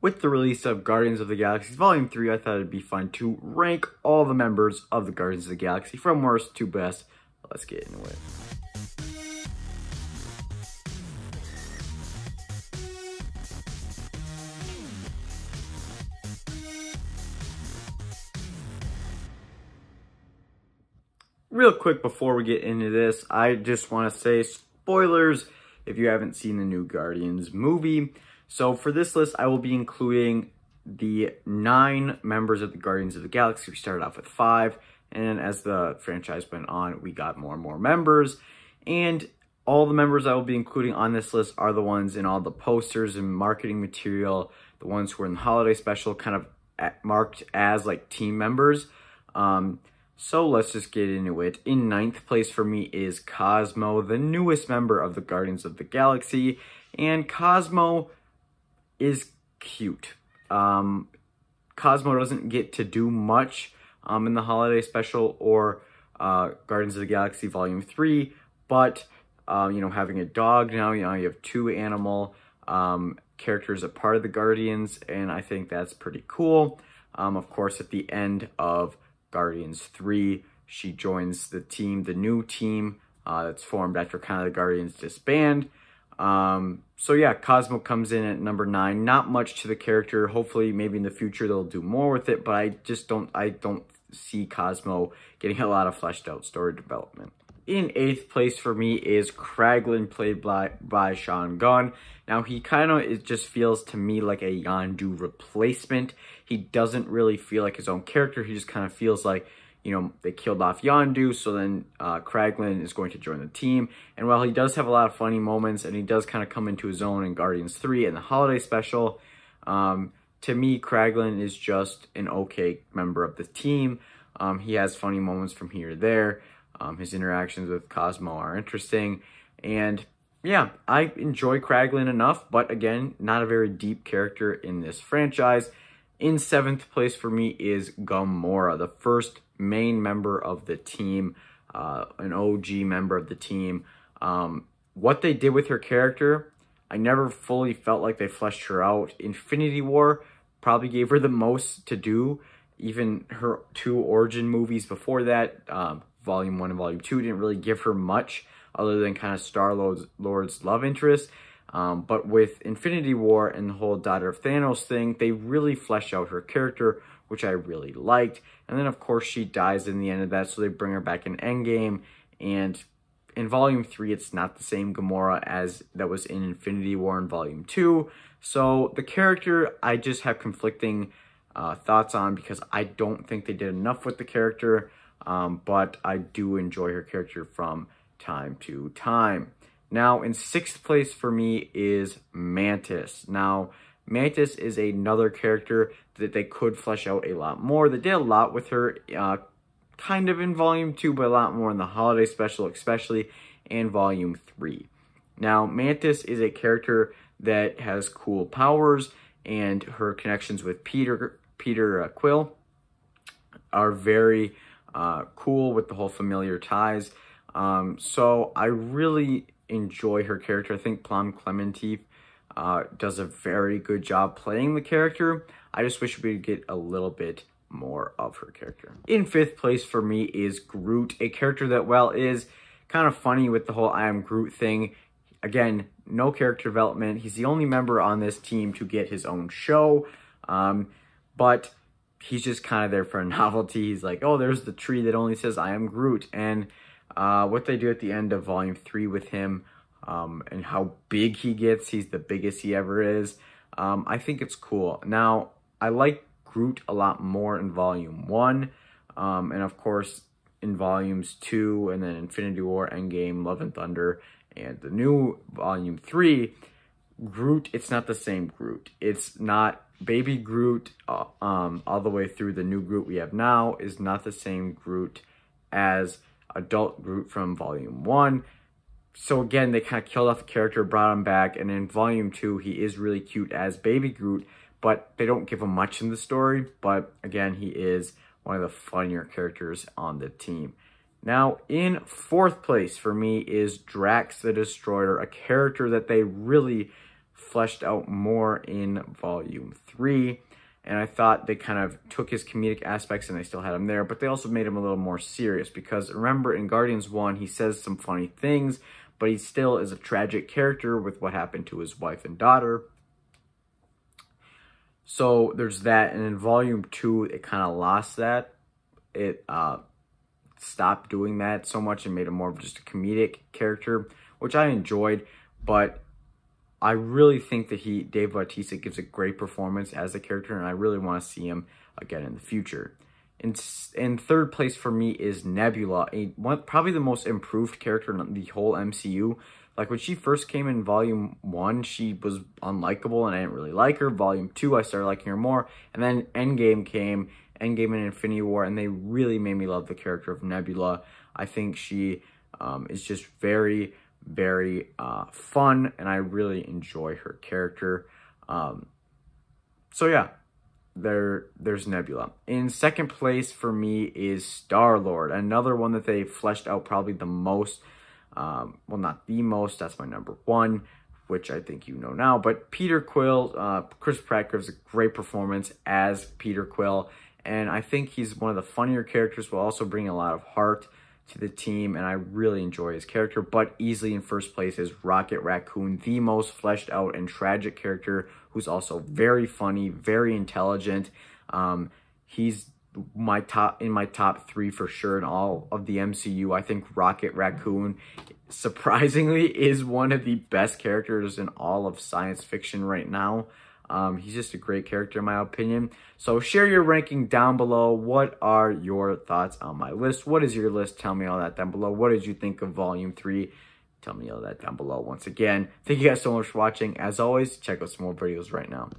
with the release of Guardians of the Galaxy Volume 3, I thought it'd be fun to rank all the members of the Guardians of the Galaxy from worst to best. Let's get into it. Real quick before we get into this, I just want to say spoilers if you haven't seen the new Guardians movie. So for this list, I will be including the 9 members of the Guardians of the Galaxy. We started off with 5, and as the franchise went on, we got more and more members. And all the members I will be including on this list are the ones in all the posters and marketing material, the ones who are in the holiday special, kind of marked as like team members. So let's just get into it. In 9th place for me is Cosmo, the newest member of the Guardians of the Galaxy. And Cosmo is cute. Cosmo doesn't get to do much in the holiday special or Guardians of the Galaxy Volume 3, but you know, having a dog now, you have 2 animal characters a part of the Guardians, and I think that's pretty cool. Of course, at the end of Guardians 3, she joins the team, the new team that's formed after kind of the Guardians disband. So yeah, Cosmo comes in at number 9. Not much to the character. Hopefully, maybe in the future they'll do more with it, but I don't see Cosmo getting a lot of fleshed out story development. In 8th place for me is Craglin, played by Sean Gunn. Now, he kind of, it just feels to me like a Yondu replacement. He doesn't really feel like his own character. He just kind of feels like, you know, they killed off Yondu, so then Craglin is going to join the team. And while he does have a lot of funny moments, and he does kind of come into his own in Guardians 3 and the holiday special, to me, Craglin is just an okay member of the team. He has funny moments from here to there. His interactions with Cosmo are interesting. And yeah, I enjoy Craglin enough, but again, not a very deep character in this franchise. In 7th place for me is Gamora, the first main member of the team, an OG member of the team. What they did with her character, I never fully felt like they fleshed her out. Infinity War probably gave her the most to do. Even her 2 origin movies before that, Volume 1 and Volume 2, didn't really give her much other than kind of Star-Lord's love interest. But with Infinity War and the whole Daughter of Thanos thing, they really fleshed out her character, which I really liked. And then, of course, she dies in the end of that, so they bring her back in Endgame. And in Volume 3, it's not the same Gamora as that was in Infinity War in Volume 2. So the character, I just have conflicting thoughts on, because I don't think they did enough with the character. But I do enjoy her character from time to time. Now, in 6th place for me is Mantis. Now, Mantis is another character that they could flesh out a lot more. They did a lot with her, kind of in Volume 2, but a lot more in the holiday special, especially in Volume 3. Now, Mantis is a character that has cool powers, and her connections with Peter Quill are very cool with the whole familiar ties. So I really enjoy her character. I think Plum Clemente does a very good job playing the character. I just wish we could get a little bit more of her character. In 5th place for me is Groot, a character that, well, is kind of funny with the whole I am Groot thing. Again, no character development. He's the only member on this team to get his own show. But he's just kind of there for a novelty. He's like, oh, there's the tree that only says I am Groot. And what they do at the end of Volume 3 with him, and how big he gets, he's the biggest he ever is, I think it's cool. Now, I like Groot a lot more in Volume 1, and of course in Volumes 2, and then Infinity War, Endgame, Love and Thunder, and the new Volume 3, Groot, it's not the same Groot. It's not Baby Groot, all the way through the new Groot we have now, is not the same Groot as adult Groot from Volume 1. So again, they kind of killed off the character, brought him back, and in Volume 2, he is really cute as Baby Groot, but they don't give him much in the story. But again, he is one of the funnier characters on the team. Now, in 4th place for me is Drax the Destroyer, a character that they really fleshed out more in volume 3. And I thought they kind of took his comedic aspects and they still had him there, but they also made him a little more serious, because remember in Guardians 1, he says some funny things, but he still is a tragic character with what happened to his wife and daughter. So there's that. And in volume 2, it kind of lost that. It stopped doing that so much and made him more of just a comedic character, which I enjoyed, but I really think that Dave Bautista gives a great performance as a character, and I really want to see him again in the future. In third place for me is Nebula, probably the most improved character in the whole MCU. Like, when she first came in volume 1, she was unlikable, and I didn't really like her. Volume 2, I started liking her more, and then Endgame and Infinity War, and they really made me love the character of Nebula. I think she is just very fun, and I really enjoy her character. So yeah, there's Nebula. In second place for me is Star-Lord, another one that they fleshed out probably the most. Well, not the most, that's my number 1, which I think you know now. But Peter Quill, Chris Pratt gives a great performance as Peter Quill, and I think he's one of the funnier characters while also bringing a lot of heart to the team, and I really enjoy his character. But easily in first place is Rocket Raccoon, the most fleshed out and tragic character, who's also very funny, very intelligent. He's in my top 3 for sure in all of the MCU. I think Rocket Raccoon, surprisingly, is one of the best characters in all of science fiction right now. He's just a great character in my opinion. So share your ranking down below. What are your thoughts on my list? What is your list? Tell me all that down below. What did you think of volume 3? Tell me all that down below once again. Thank you guys so much for watching. As always, check out some more videos right now.